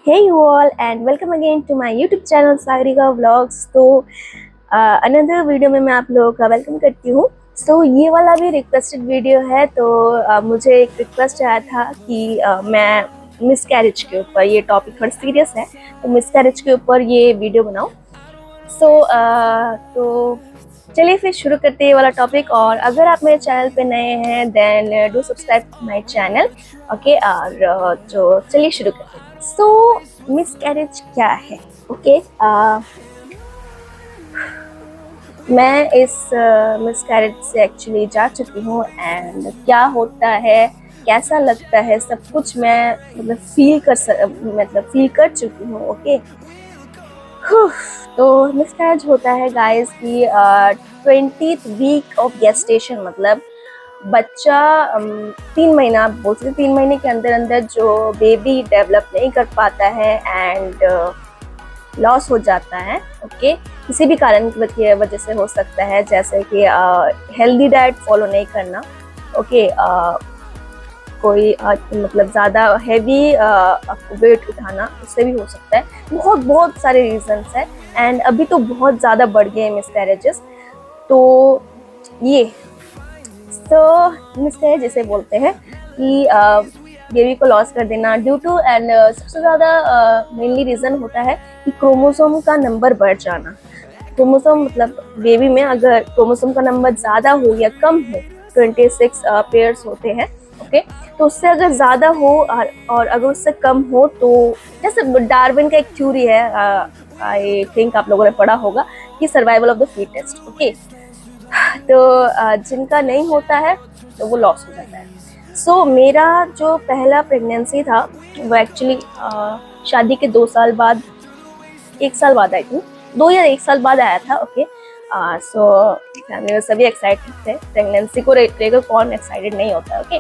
Hey you all and welcome again to my YouTube channel Sagarika vlogs. तो another video में मैं आप लोगों का वेलकम करती हूँ। ये वाला भी रिक्वेस्टेड वीडियो है। तो मुझे एक रिक्वेस्ट आया था कि मैं मिसकैरेज के ऊपर, ये टॉपिक थोड़ा सीरियस है तो मिसकैरेज के ऊपर ये वीडियो बनाऊँ। तो चलिए फिर शुरू करते हैं ये वाला टॉपिक। और अगर आप मेरे चैनल पे नए हैं then do subscribe my channel. Okay, और जो चलिए शुरू करते हैं। मिसकैरेज क्या है? ओके, मैं इस मिसकैरेज से एक्चुअली जा चुकी हूँ एंड क्या होता है, कैसा लगता है, सब कुछ मैं मतलब फील कर चुकी हूँ। ओके, तो मिसकैरेज होता है गाइस की 20th वीक ऑफ गेस्टेशन, मतलब बच्चा 3 महीना बोल सकते, 3 महीने के अंदर अंदर जो बेबी डेवलप नहीं कर पाता है एंड लॉस हो जाता है। ओके, किसी भी कारण की वजह से हो सकता है, जैसे कि हेल्दी डाइट फॉलो नहीं करना। ओके, कोई मतलब ज़्यादा हैवी वेट उठाना, उससे भी हो सकता है। बहुत सारे रीजंस है एंड अभी तो बहुत ज़्यादा बढ़ गए हैं मिसकैरेजेस। तो ये मिसकैरेज जिसे बोलते हैं कि बेबी को लॉस कर देना ड्यू टू एंड सबसे ज़्यादा मेनली रीज़न होता है कि क्रोमोसोम का नंबर बढ़ जाना। क्रोमोसोम मतलब बेबी में अगर क्रोमोसोम का नंबर ज़्यादा हो या कम हो, 26 पेयर्स होते हैं। ओके, तो उससे अगर ज़्यादा हो और अगर उससे कम हो तो जैसे डार्विन का एक थ्योरी है, आई थिंक आप लोगों ने पढ़ा होगा कि survival of the fittest. Okay, तो जिनका नहीं होता है तो वो लॉस हो जाता है। मेरा जो पहला प्रेगनेंसी था वो एक्चुअली शादी के 2 साल बाद, 1 साल बाद आई थी, 2 या 1 साल बाद आया था। ओके, फैमिली में सभी एक्साइटेड थे, प्रेगनेंसी को लेकर कौन एक्साइटेड नहीं होता है। ओके,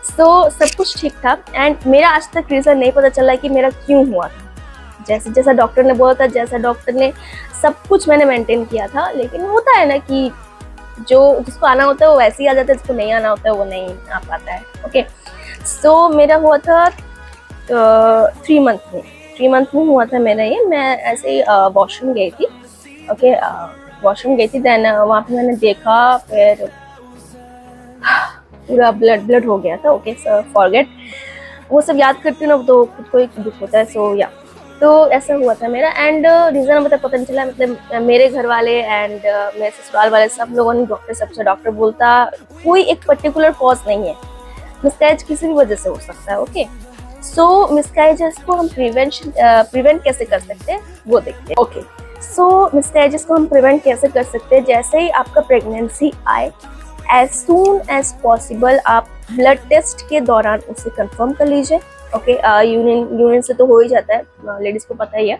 सब कुछ ठीक था एंड मेरा आज तक रीज़न नहीं पता चला कि मेरा क्यों हुआ था। जैसा डॉक्टर ने बोला था, जैसा डॉक्टर ने सब कुछ मैंने मेंटेन किया था, लेकिन होता है ना कि जिसको आना होता है वो वैसे ही आ जाता है, जिसको नहीं आना होता है वो नहीं आ पाता है। ओके, मेरा हुआ था 3 मंथ में हुआ था मेरा ये। मैं ऐसे ही वॉशरूम गई थी। ओके, वॉशरूम गई थी, देन वहाँ पे मैंने देखा, फिर पूरा ब्लड हो गया था। ओके, फॉरगेट, वो सब याद करती हूँ ना तो खुद को एक दुख होता है। तो ऐसा हुआ था मेरा एंड रीज़न मतलब पता नहीं चला। मतलब मेरे घर वाले एंड मेरे ससुराल वाले सब लोगों ने डॉक्टर बोलता कोई एक पर्टिकुलर कॉज नहीं है, मिसकैरेज किसी भी वजह से हो सकता है। ओके, मिसकैरेजेस को हम प्रिवेंट कैसे कर सकते हैं वो देखते हैं। ओके, मिसकैरेजेस को हम प्रिवेंट कैसे कर सकते हैं, जैसे ही आपका प्रेगनेंसी आए एज सून एज पॉसिबल आप ब्लड टेस्ट के दौरान उसे कंफर्म कर लीजिए। ओके, यूरिन से तो हो ही जाता है, लेडीज़ को पता ही है।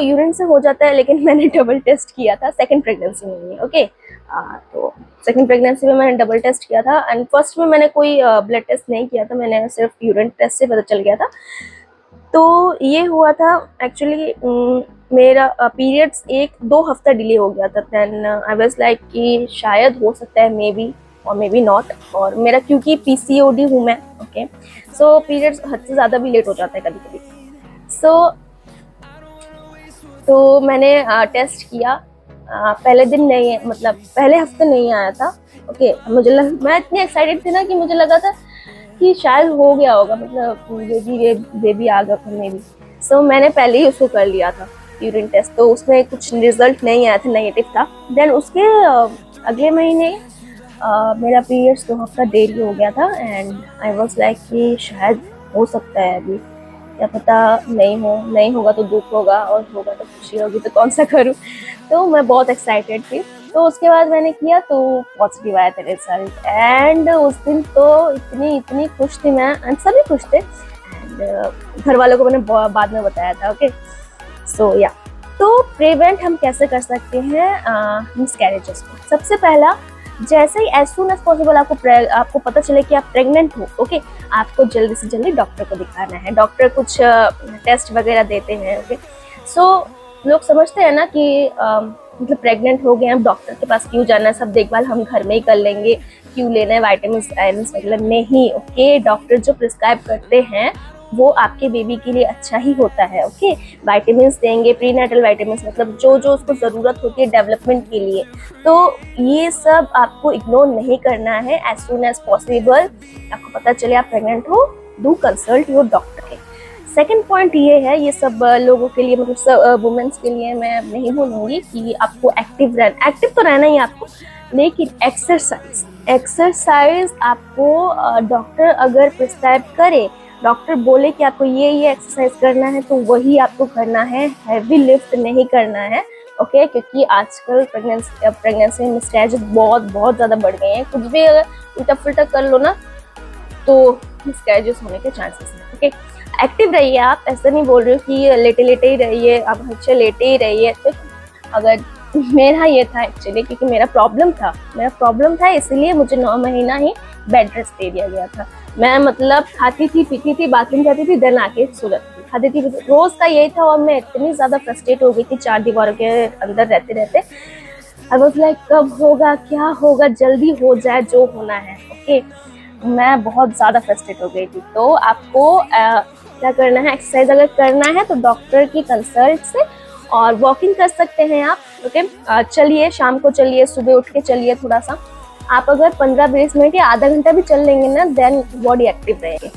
यूरिन से हो जाता है, लेकिन मैंने डबल टेस्ट किया था सेकंड प्रेगनेंसी में। ओके, तो सेकंड प्रेगनेंसी में मैंने डबल टेस्ट किया था एंड फर्स्ट में मैंने कोई ब्लड टेस्ट नहीं किया था, मैंने सिर्फ यूरिन टेस्ट से पता चल गया था। तो ये हुआ था एक्चुअली, मेरा पीरियड्स 1-2 हफ्ता डिले हो गया था। देन आई वाज लाइक कि शायद हो सकता है, मे बी और मे बी नॉट। और मेरा क्योंकि पीसीओडी हूँ मैं। ओके, पीरियड्स हद से ज़्यादा भी लेट हो जाता है कभी कभी। तो मैंने टेस्ट किया, पहले दिन नहीं, मतलब पहले हफ्ते नहीं आया था। ओके, मैं इतनी एक्साइटेड थी ना कि मुझे लगा था कि शायद हो गया होगा, मतलब बेबी आ गया था मे बी। मैंने पहले ही उसको कर लिया था यूरिन टेस्ट, तो उसमें कुछ रिजल्ट नहीं आया था, नेगेटिव था। देन उसके अगले महीने मेरा पीरियड्स 2 हफ्ता देरी हो गया था एंड आई वाज लाइक कि शायद हो सकता है अभी, क्या पता नहीं होगा तो दुख होगा और होगा तो खुशी होगी, तो कौन सा करूँ। तो मैं बहुत एक्साइटेड थी। तो उसके बाद मैंने किया तो पॉजिटिव आया था रिजल्ट एंड उस दिन तो इतनी खुश थी मैं एंड सभी खुश थे एंड घर वालों को मैंने बाद में बताया था। ओके, तो प्रिवेंट हम कैसे कर सकते हैं मिसकैरेजेस को? सबसे पहला, जैसे ही एज सून एज पॉसिबल आपको पता चले कि आप प्रेग्नेंट हो, ओके, आपको जल्दी से जल्दी डॉक्टर को दिखाना है। डॉक्टर कुछ टेस्ट वगैरह देते हैं। ओके, लोग समझते हैं ना कि मतलब प्रेग्नेंट हो गए, हम डॉक्टर के पास क्यों जाना है, सब देखभाल हम घर में ही कर लेंगे, क्यों लेना है विटामिन आयरन वगैरह। नहीं, ओके, डॉक्टर जो प्रिस्क्राइब करते हैं वो आपके बेबी के लिए अच्छा ही होता है। ओके, विटामिन्स देंगे, प्रीनेटल विटामिन्स, मतलब जो जो उसको ज़रूरत होती है डेवलपमेंट के लिए। तो ये सब आपको इग्नोर नहीं करना है। एज सुन एज पॉसिबल आपको पता चले आप प्रेग्नेंट हो, do consult your doctor. Second point ये है, ये सब लोगों के लिए, मतलब सब वुमेन्स के लिए मैं नहीं बोलूँगी कि आपको एक्टिव तो रहना ही आपको, लेकिन एक्सरसाइज आपको डॉक्टर अगर प्रिस्क्राइब करे, डॉक्टर बोले कि आपको ये एक्सरसाइज करना है तो वही आपको करना है, हैवी लिफ्ट नहीं करना है। ओके, क्योंकि आजकल प्रेगनेंसी में मिसकैरेजेस बहुत ज़्यादा बढ़ गए हैं। कुछ भी अगर उल्टा पुल्टा कर लो ना तो मिसकैरेजेस होने के चांसेस हैं। ओके, एक्टिव रहिए आप, ऐसा नहीं बोल रही हूँ कि लेटे ही रहिए, आप हमेशा लेटे ही रहिए। तो अगर मेरा ये था एक्चुअली, क्योंकि मेरा प्रॉब्लम था इसलिए मुझे 9 महीना ही बेड रेस्ट दे दिया गया था। मैं मतलब खाती थी, पीती थी, बाथरूम जाती थी, देन आके सो जाती थी, खाती थी, रोज का यही था। और मैं इतनी ज़्यादा फ्रस्ट्रेट हो गई थी 4 दीवारों के अंदर रहते। आई वाज लाइक कब होगा, क्या होगा, जल्दी हो जाए जो होना है। ओके, मैं बहुत ज़्यादा फ्रस्ट्रेट हो गई थी। तो आपको क्या करना है, एक्सरसाइज अगर करना है तो डॉक्टर की कंसल्ट से, और वॉकिंग कर सकते हैं आप। ओके, चलिए, शाम को चलिए, सुबह उठ के चलिए थोड़ा सा। आप अगर 15-20 मिनट या आधा घंटा भी चल लेंगे ना, देन बॉडी एक्टिव रहेगी।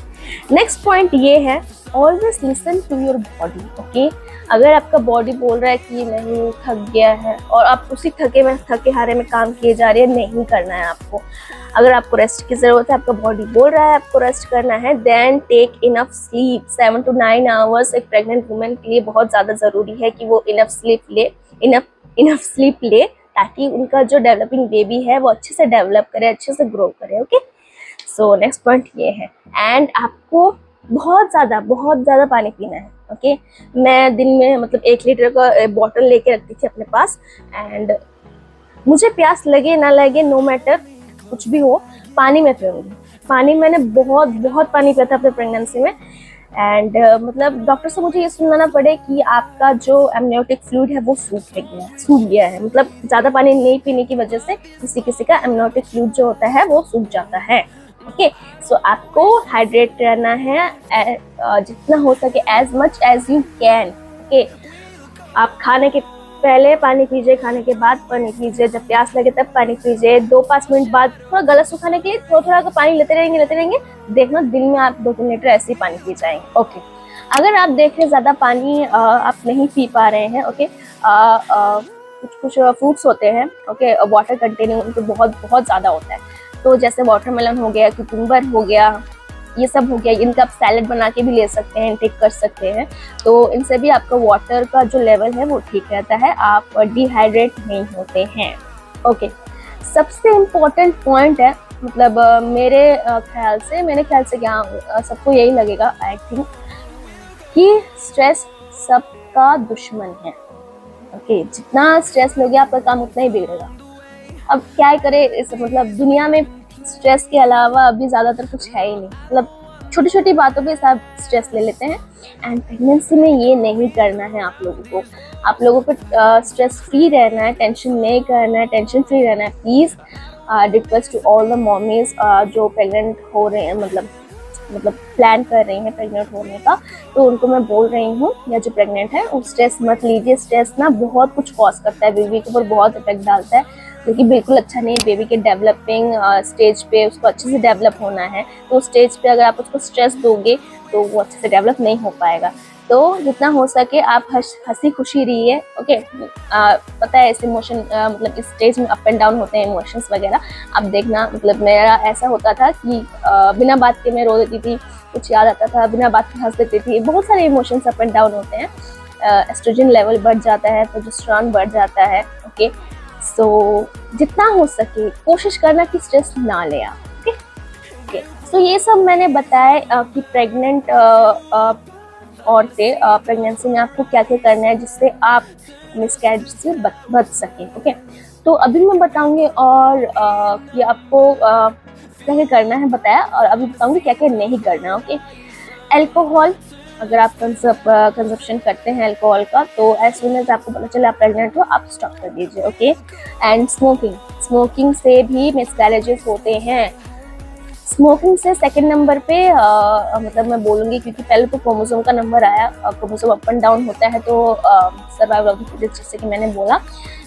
नेक्स्ट पॉइंट ये है, always listen to your body. Okay, अगर आपका बॉडी बोल रहा है कि नहीं थक गया है और आप उसी थके हारे में काम किए जा रहे हैं, नहीं करना है आपको। अगर आपको रेस्ट की ज़रूरत है, आपका बॉडी बोल रहा है आपको रेस्ट करना है, then take enough sleep. 7 to 9 hours एक प्रेग्नेंट वुमेन के लिए बहुत ज़्यादा ज़रूरी है कि वो इनफ स्लीप ले, ताकि उनका जो डेवलपिंग बेबी है वो अच्छे से डेवलप करे, अच्छे से ग्रो करे। ओके, सो नेक्स्ट पॉइंट ये है। एंड आपको बहुत ज़्यादा पानी पीना है। ओके, मैं दिन में मतलब 1 लीटर का बॉटल लेके रखती थी अपने पास। एंड मुझे प्यास लगे ना लगे, नो मैटर कुछ भी हो, पानी में पीऊँगी। पानी मैंने बहुत पानी पिया था अपने प्रेगनेंसी में। एंड मतलब डॉक्टर से मुझे ये सुनाना पड़े कि आपका जो एमनियोटिक फ्लूइड है वो सूख गया है। मतलब ज़्यादा पानी नहीं पीने की वजह से किसी का एमनियोटिक फ्लूइड जो होता है वो सूख जाता है। ओके, सो आपको हाइड्रेट रहना है जितना हो सके, as much as you can. Okay, आप खाने के पहले पानी पीजिए, खाने के बाद पानी पीजिए, जब प्यास लगे तब पानी पीजिए, 2-5 मिनट बाद थोड़ा गला सुखाने के लिए थोड़ा पानी लेते रहेंगे, देखना दिन में आप 2-3 लीटर ऐसे ही पानी पी जाएंगे। ओके, अगर आप देख रहे ज़्यादा पानी आप नहीं पी पा रहे हैं, ओके, कुछ फ्रूट्स होते हैं, ओके, वाटर कंटेनिंग उनको बहुत ज़्यादा होता है। तो जैसे वाटरमेलन हो गया, कुकुम्बर हो गया, ये सब हो गया, इनका आप सैलेड बना के भी ले सकते हैं, टेक कर सकते हैं। तो इनसे भी आपका वाटर का जो लेवल है वो ठीक रहता है, आप डिहाइड्रेट नहीं होते हैं। ओके, सबसे इम्पोर्टेंट पॉइंट है, मतलब मेरे ख्याल से क्या सबको यही लगेगा, आई थिंक, कि स्ट्रेस सबका दुश्मन है। ओके, जितना स्ट्रेस लोगे आपका काम उतना ही बिगड़ेगा। अब क्या करें, इस मतलब दुनिया में स्ट्रेस के अलावा अभी ज़्यादातर कुछ है ही नहीं। मतलब छोटी बातों पे सब स्ट्रेस ले लेते हैं। एंड प्रेगनेंसी में ये नहीं करना है आप लोगों को स्ट्रेस फ्री रहना है, टेंशन नहीं करना है, टेंशन फ्री रहना है। Please request to all the mommies जो प्रेग्नेंट हो रहे हैं, मतलब प्लान कर रही हैं प्रेग्नेंट होने का, तो उनको मैं बोल रही हूँ, या जो प्रेग्नेंट है, स्ट्रेस मत लीजिए। स्ट्रेस ना बहुत कुछ कॉज करता है, बेबी के ऊपर बहुत इफेक्ट डालता है, जो कि बिल्कुल अच्छा नहीं है। बेबी के डेवलपिंग स्टेज पे उसको अच्छे से डेवलप होना है, तो स्टेज पे अगर आप उसको स्ट्रेस दोगे तो वो अच्छे से डेवलप नहीं हो पाएगा। तो जितना हो सके आप हंसी खुशी रहिए। ओके, पता है इस इमोशन मतलब इस स्टेज में अप एंड डाउन होते हैं इमोशंस वगैरह। अब देखना, मतलब मेरा ऐसा होता था कि बिना बात के मैं रो देती थी, कुछ याद आता था बिना बात के हंस देती थी। बहुत सारे इमोशंस अप एंड डाउन होते हैं, एस्ट्रोजन लेवल बढ़ जाता है, प्रोजेस्टेरॉन बढ़ जाता है। ओके, सो जितना हो सके कोशिश करना कि स्ट्रेस ना ले आप। ओके, सो ये सब मैंने बताया कि प्रेग्नेंट औरतें प्रेगनेंसी में आपको क्या क्या करना है जिससे आप मिसकैरेज से बच सकें। ओके, तो अभी मैं बताऊंगी और कि आपको क्या क्या करना है बताया, और अभी बताऊंगी क्या क्या नहीं करना। ओके, अल्कोहल अगर आप कंजप्शन करते हैं अल्कोहल का, तो एज सून एज आपको पता चले आप प्रेग्नेंट हो, आप स्टॉप कर दीजिए। ओके, एंड स्मोकिंग से भी मिसकैरेजेस होते हैं। स्मोकिंग से सेकंड नंबर पे मतलब मैं बोलूँगी, क्योंकि पहले तो क्रोमोसोम का नंबर आया, क्रोमोसोम अप एंड डाउन होता है, तो सर्वाइवल ऑफ द फिटेस्ट जैसे कि मैंने बोला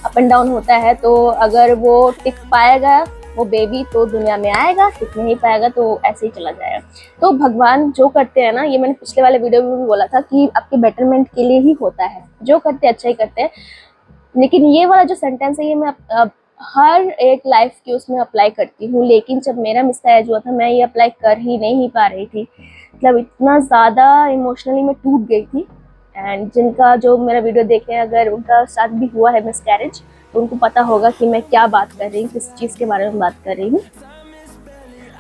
अप एंड डाउन होता है, तो अगर वो टिक पाएगा वो बेबी तो दुनिया में आएगा, टिक नहीं पाएगा तो ऐसे ही चला जाएगा। तो भगवान जो करते हैं ना, ये मैंने पिछले वाले वीडियो में भी बोला था कि आपके बेटरमेंट के लिए ही होता है, जो करते हैं अच्छा ही करते हैं। लेकिन ये वाला जो सेंटेंस है ये मैं हर एक लाइफ की उसमें अप्लाई करती हूँ, लेकिन जब मेरा मिसकैरेज हुआ था मैं ये अप्लाई कर ही नहीं पा रही थी, मतलब इतना ज़्यादा इमोशनली मैं टूट गई थी। एंड जिनका जो मेरा वीडियो देखे अगर उनका साथ भी हुआ है मिसकैरेज, तो उनको पता होगा कि मैं क्या बात कर रही हूँ, किस चीज़ के बारे में बात कर रही हूँ।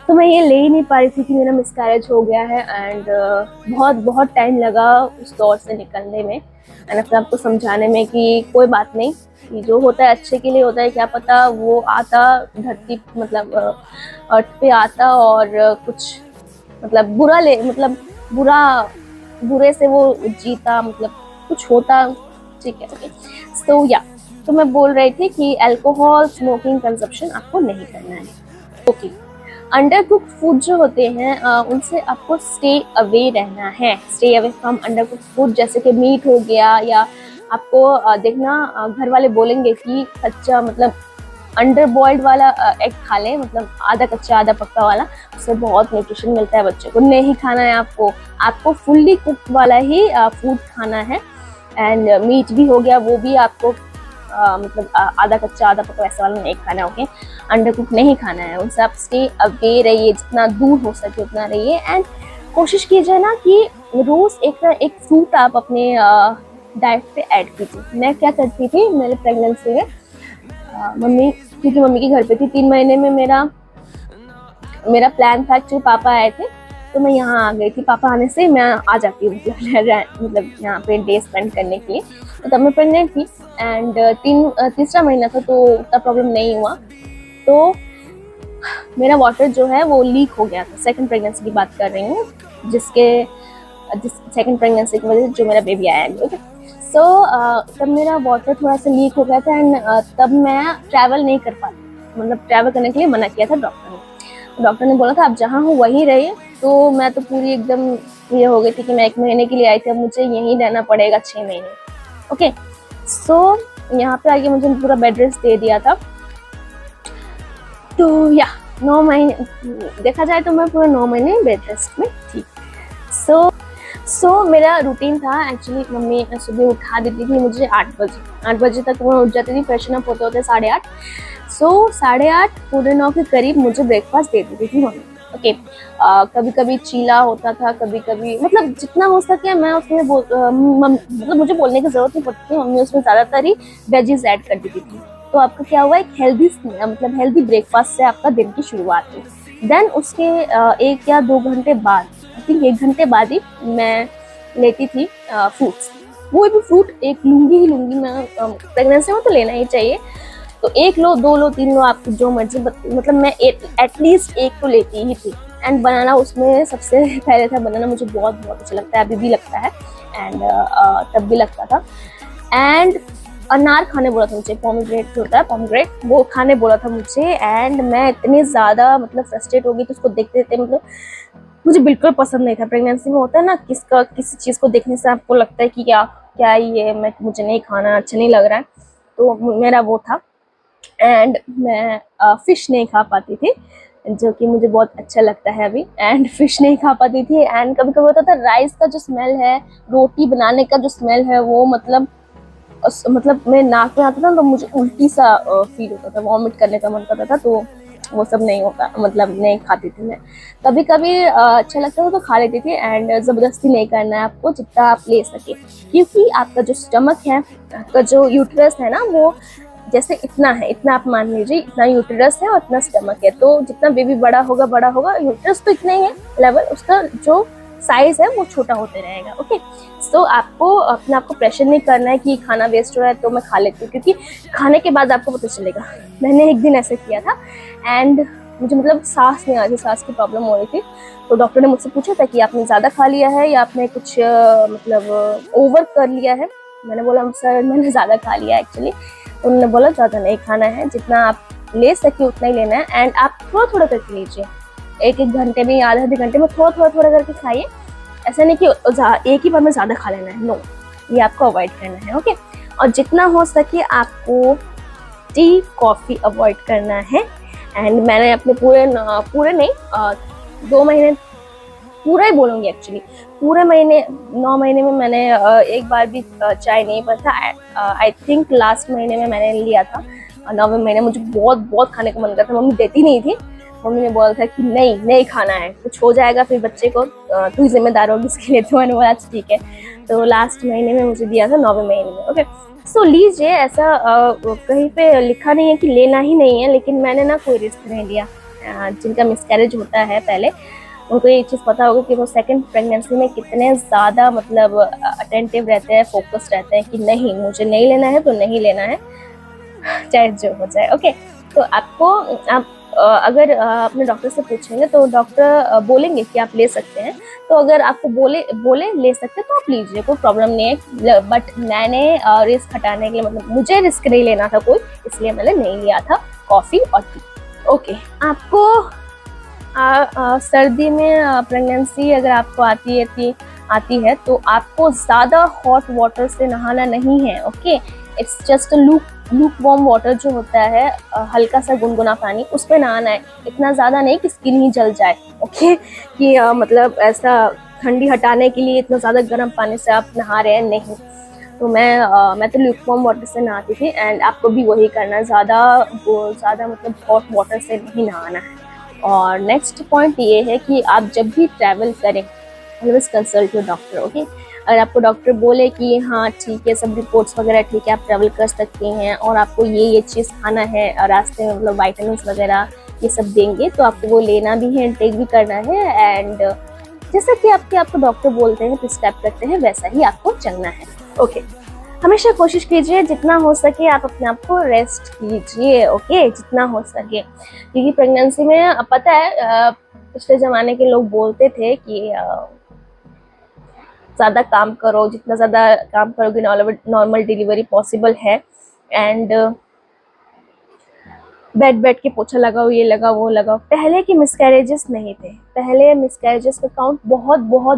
तो मैं ये ले ही नहीं पा रही थी कि मेरा मिसकैरेज हो गया है, एंड बहुत बहुत टाइम लगा उस दौर से निकलने में, एंड अपने आपको समझाने में कि कोई बात नहीं, कि जो होता है अच्छे के लिए होता है, क्या पता वो आता धरती मतलब अर्थ पे आता और कुछ मतलब बुरा ले, मतलब बुरे से वो जीता, मतलब कुछ होता, ठीक है ओके। सो या तो मैं बोल रही थी कि अल्कोहल स्मोकिंग कंजप्शन आपको नहीं करना है, ओके। अंडर कुक्ड फूड जो होते हैं उनसे आपको स्टे अवे रहना है, stay away from under cooked food, जैसे कि मीट हो गया, या आपको देखना घर वाले बोलेंगे कि कच्चा मतलब अंडर बॉइल्ड वाला एग खा लें, मतलब आधा कच्चा आधा पक्का वाला, उससे बहुत न्यूट्रिशन मिलता है बच्चे को। नहीं खाना है आपको फुल्ली कुक्ड वाला ही फूड खाना है। एंड मीट भी हो गया, वो भी आपको मतलब आधा कच्चा आधा पका वैसा वाला नहीं खाना है, ओके। अंडर कुक नहीं खाना है, उनसे आप स्टे अवे रहिए, जितना दूर हो सके उतना रहिए। एंड कोशिश कीजिए ना कि रोज एक फ्रूट आप अपने डाइट पे ऐड कीजिए। मैं क्या करती थी मेरे प्रेगनेंसी में, मम्मी क्योंकि मम्मी के घर पे थी, 3 महीने में मेरा प्लान था कि पापा आए थे तो मैं यहाँ आ गई थी। पापा आने से मैं आ जाती हूँ मतलब यहाँ पे डे स्पेंड करने के लिए। तो तब मैं प्रेगनेंट थी एंड तीसरा महीना था, तो उतना प्रॉब्लम नहीं हुआ। तो मेरा वाटर जो है वो लीक हो गया था, सेकंड प्रेगनेंसी की बात कर रही हूँ, जिस सेकंड प्रेगनेंसी की वजह से जो मेरा बेबी आया है, ओके। सो तब मेरा वाटर थोड़ा सा लीक हो गया था एंड तब मैं ट्रैवल नहीं कर पाती, मतलब ट्रैवल करने के लिए मना किया था डॉक्टर ने। डॉक्टर ने बोला था आप जहाँ हो वहीं रहिए। तो मैं तो पूरी एकदम ये हो गई थी कि मैं 1 महीने के लिए आई थी, अब मुझे यहीं रहना पड़ेगा 6 महीने, ओके। सो यहाँ पे आके मुझे पूरा बेड रेस्ट दे दिया था। तो या 9 महीने देखा जाए तो मैं पूरा 9 महीने बेड रेस्ट में थी। सो मेरा रूटीन था एक्चुअली, मम्मी सुबह उठा देती थी मुझे 8 बजे तक मैं उठ जाती थी, फ्रेशन अप होते होते 8:30। सो 8:30 पौने 9 के करीब मुझे ब्रेकफास्ट दे देती थी मम्मी, ओके। कभी कभी चीला होता था, कभी कभी मतलब जितना हो सके मैं उसमें मतलब मुझे बोलने की जरूरत नहीं पड़ती थी, मम्मी उसमें ज़्यादातर ही वेजीज ऐड कर देती थी। तो आपका क्या हुआ, एक मतलब हेल्दी ब्रेकफास्ट से आपका दिन की शुरुआत हुई। देन उसके 1 या 2 घंटे बाद, आई थिंक 1 घंटे बाद ही मैं लेती थी फ्रूट्स। वो भी फ्रूट एक लूंगी मैं प्रेगनेंसी में तो लेना ही चाहिए। तो 1 लो 2 लो 3 लो आपको जो मर्जी, मतलब मैं एटलीस्ट 1 तो लेती ही थी। एंड बनाना उसमें सबसे पहले था, बनाना मुझे बहुत बहुत अच्छा लगता है, अभी भी लगता है एंड तब भी लगता था। एंड अनार खाने बोला था मुझे, पोमीग्रेनेट होता है पोमीग्रेनेट, वो खाने बोला था मुझे। एंड मैं इतनी ज़्यादा मतलब फ्रस्ट्रेट हो गई, तो उसको देखते देखते मतलब मुझे बिल्कुल पसंद नहीं था। प्रेगनेंसी में होता है ना, किसी चीज़ को देखने से आपको लगता है कि क्या ये मुझे नहीं खाना, अच्छा नहीं लग रहा है, तो मेरा वो था। एंड मैं फिश नहीं खा पाती थी, जो कि मुझे बहुत अच्छा लगता है अभी। एंड फिश नहीं खा पाती थी। एंड कभी कभी होता था राइस का जो स्मेल है, रोटी बनाने का जो स्मेल है, वो मतलब मेरे नाक में आता था तो मुझे उल्टी सा फील होता था, वॉमिट करने का मन करता था। तो वो सब नहीं होता, मतलब नहीं खाती थी मैं। कभी कभी अच्छा लगता था तो खा लेती थी। एंड ज़बरदस्ती नहीं करना है आपको, जितना आप ले सके, क्योंकि आपका जो स्टमक है, आपका जो यूट्रस है ना, वो जैसे इतना है, इतना आप मान लीजिए, इतना यूट्रस है और इतना स्टमक है। तो जितना बेबी बड़ा होगा, यूट्रस तो इतना ही है लेवल, उसका जो साइज है वो छोटा होते रहेगा, ओके। सो आपको अपने आप को प्रेशर नहीं करना है कि खाना वेस्ट हो रहा है तो मैं खा लेती हूँ, क्योंकि खाने के बाद आपको पता चलेगा। मैंने एक दिन ऐसे किया था एंड मुझे मतलब सांस नहीं आ रही, सांस की प्रॉब्लम हो रही थी। तो डॉक्टर ने मुझसे पूछा था कि आपने ज़्यादा खा लिया है या आपने कुछ मतलब ओवर कर लिया है। मैंने बोला सर मैंने ज़्यादा खा लिया एक्चुअली। तो उन्होंने बोला ज़्यादा नहीं खाना है, जितना आप ले सके उतना ही लेना है एंड आप थोड़ा थोड़ा करके लीजिए। एक एक घंटे में या आधे आधे घंटे में थोड़ा थोड़ा थोड़ा करके खाइए। ऐसा नहीं कि एक ही बार में ज़्यादा खा लेना है, नो, ये आपको अवॉइड करना है। ओके, और जितना हो सके आपको टी कॉफ़ी अवॉइड करना है। एंड मैंने अपने पूरे नहीं 2 महीने, पूरा ही बोलूँगी एक्चुअली, पूरे महीने 9 महीने में मैंने एक बार भी चाय नहीं पीता। आई थिंक लास्ट महीने में मैंने लिया था, 9वें महीने मुझे बहुत बहुत खाने का मन करता था, मम्मी देती नहीं थी। मम्मी ने बोला था कि नहीं खाना है, कुछ हो जाएगा फिर बच्चे को, तू ही जिम्मेदार होगी इसके लिए। तो मैंने बोला ठीक है, तो लास्ट महीने में मुझे दिया था 9वें महीने में। ओके, सो लीजिए, ऐसा कहीं पे लिखा नहीं है कि लेना ही नहीं है, लेकिन मैंने ना कोई रिस्क नहीं लिया। जिनका मिसकैरेज होता है पहले, उनको ये चीज़ पता होगा कि वो सेकंड प्रेगनेंसी में कितने ज़्यादा मतलब अटेंटिव रहते हैं, फोकस्ड रहते हैं कि नहीं, मुझे नहीं लेना है तो नहीं लेना है, चाहे जो हो जाए। ओके, तो आप अगर अपने डॉक्टर से पूछेंगे तो डॉक्टर बोलेंगे कि आप ले सकते हैं। तो अगर आपको बोले ले सकते हैं तो आप लीजिए, कोई प्रॉब्लम नहीं है। बट मैंने रिस्क हटाने के लिए, मतलब मुझे रिस्क नहीं लेना था कोई, इसलिए मैंने नहीं लिया था कॉफ़ी और टी। ओके, आपको सर्दी में प्रेगनेंसी अगर आपको आती है तो आपको ज़्यादा हॉट वाटर से नहाना नहीं है। Okay, it's just look warm water जो होता है, हल्का सा गुनगुना पानी, उस पर नहाना है। इतना ज़्यादा नहीं कि स्किन ही जल जाए। ओके, कि मतलब ऐसा ठंडी हटाने के लिए इतना ज़्यादा गर्म पानी से आप नहा रहे हैं, नहीं। तो मैं तो लूक वार्म वाटर से नहाती थी, एंड आपको भी वही करना है, ज़्यादा मतलब हॉट वाटर से नहीं नहाना है। और नेक्स्ट पॉइंट ये है कि आप जब भी ट्रैवल करें, always consult your doctor. Okay, अगर आपको डॉक्टर बोले कि हाँ ठीक है, सब रिपोर्ट्स वगैरह ठीक है, आप ट्रैवल कर सकती हैं और आपको ये चीज़ खाना है रास्ते में, मतलब वाइटामिन्स वगैरह ये सब देंगे, तो आपको वो लेना भी है, टेक भी करना है। एंड जैसा कि आपको डॉक्टर बोलते हैं, प्रिस्क्राइब करते हैं, वैसा ही आपको चलना है। ओके, हमेशा कोशिश कीजिए जितना हो सके आप अपने आप को रेस्ट कीजिए। ओके, जितना हो सके, क्योंकि प्रेगनेंसी में पता है पिछले ज़माने के लोग बोलते थे कि ज़्यादा काम करो, जितना ज़्यादा काम करोगे नॉर्मल डिलीवरी पॉसिबल है। एंड बैठ के पोछा लगाओ, ये लगाओ, वो लगाओ। पहले के मिसकैरेजेस नहीं थे, पहले मिसकैरेजेस का काउंट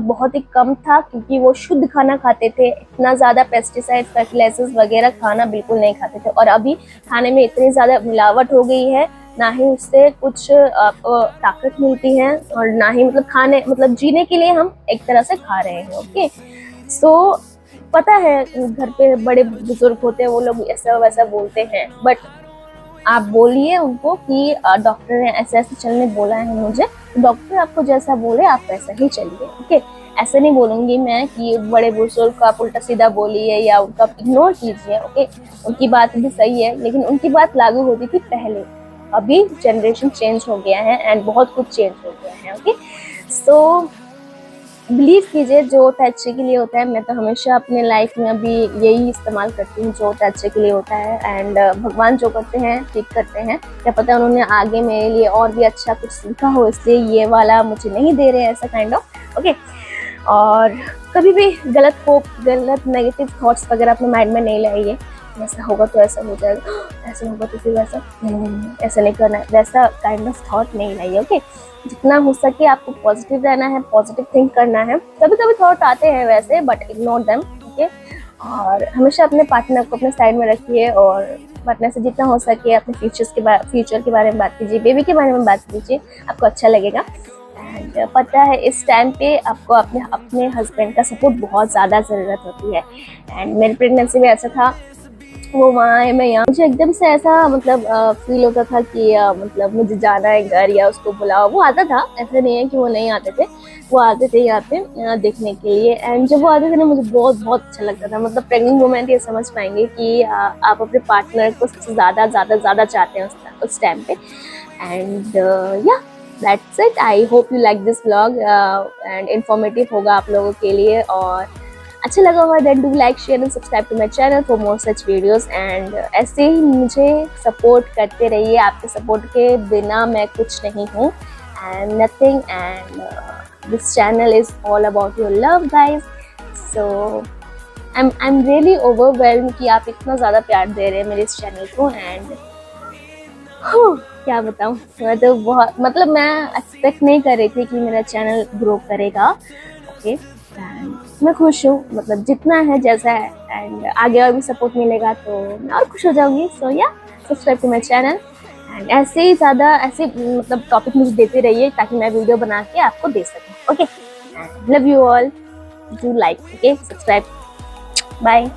बहुत ही कम था, क्योंकि वो शुद्ध खाना खाते थे, इतना ज़्यादा पेस्टिसाइड, फर्टिलाइजर्स वगैरह खाना बिल्कुल नहीं खाते थे। और अभी खाने में इतनी ज़्यादा मिलावट हो गई है, ना ही उससे कुछ ताकत मिलती है, और ना ही मतलब जीने के लिए हम एक तरह से खा रहे हैं। ओके, सो पता है घर पे बड़े बुजुर्ग होते हैं, वो लोग ऐसा वैसा बोलते हैं, बट आप बोलिए उनको कि डॉक्टर ने ऐसे चलने बोला है मुझे, डॉक्टर आपको जैसा बोले आप वैसा ही चलिए। ओके, ऐसे नहीं बोलूँगी मैं कि बड़े बुजुर्ग को आप उल्टा सीधा बोलिए या उनका इग्नोर कीजिए। ओके, उनकी बात भी सही है, लेकिन उनकी बात लागू होती थी पहले, अभी जनरेशन चेंज हो गया है एंड बहुत कुछ चेंज हो गया है। ओके, सो बिलीव कीजिए, जो होता है अच्छे के लिए होता है। मैं तो हमेशा अपने लाइफ में अभी यही इस्तेमाल करती हूँ, जो होता है अच्छे के लिए होता है। एंड भगवान जो करते हैं ठीक करते हैं, क्या पता उन्होंने आगे मेरे लिए और भी अच्छा कुछ सीखा हो, इसलिए ये वाला मुझे नहीं दे रहे हैं, ऐसा काइंड ऑफ। ओके, और कभी भी गलत नेगेटिव थॉट्स वगैरह अपने माइंड में नहीं लाइए, ऐसा होगा तो ऐसा हो जाएगा, ऐसा होगा तो फिर वैसा, ऐसा नहीं करना है, वैसा काइंड ऑफ थॉट नहीं लाइए। ओके, जितना हो सके आपको पॉजिटिव रहना है, पॉजिटिव थिंक करना है। कभी कभी थॉट आते हैं वैसे, बट इग्नोर देम। ओके, और हमेशा अपने पार्टनर को अपने साइड में रखिए, और पार्टनर से जितना हो सके अपने फ्यूचर के बारे में बात कीजिए, बेबी के बारे में बात कीजिए, आपको अच्छा लगेगा। एंड पता है इस टाइम पे आपको अपने हस्बैंड का सपोर्ट बहुत ज़्यादा ज़रूरत होती है। एंड मेरी प्रेगनेंसी में ऐसा था, वो वहाँ है मैं यहाँ, मुझे एकदम से ऐसा मतलब फील होता था कि मतलब मुझे जाना है घर, या उसको बुलाओ। वो आता था, ऐसा नहीं है कि वो नहीं आते थे, वो आते थे यहाँ पे देखने के लिए। एंड जब वो आते थे ना, मुझे बहुत अच्छा लगता था। मतलब प्रेग्नेंट वुमेन ये समझ पाएंगे कि आप अपने पार्टनर को सबसे ज़्यादा चाहते हैं उस टाइम पे। And yeah that's it, I hope you like this vlog, and informative होगा आप लोगों के लिए। और अच्छा लगा हुआ then do like, share and subscribe to my channel for more such videos. And ऐसे ही मुझे सपोर्ट करते रहिए, आपके सपोर्ट के बिना मैं कुछ नहीं हूँ, and nothing. And this channel is all about your love guys. So I am really overwhelmed कि आप इतना ज़्यादा प्यार दे रहे हैं मेरे इस चैनल को। एंड क्या बताऊं, मैं तो बहुत मतलब मैं एक्सपेक्ट नहीं कर रही थी कि मेरा चैनल ग्रो करेगा। ओके एंड मैं खुश हूँ, मतलब जितना है जैसा है, एंड आगे और भी सपोर्ट मिलेगा तो मैं और खुश हो जाऊंगी। So yeah subscribe to my channel and ऐसे ही ज़्यादा ऐसे मतलब टॉपिक मुझे देते रहिए ताकि मैं वीडियो बना के आपको दे सकूँ। Okay, love you all, do like, okay, subscribe, bye.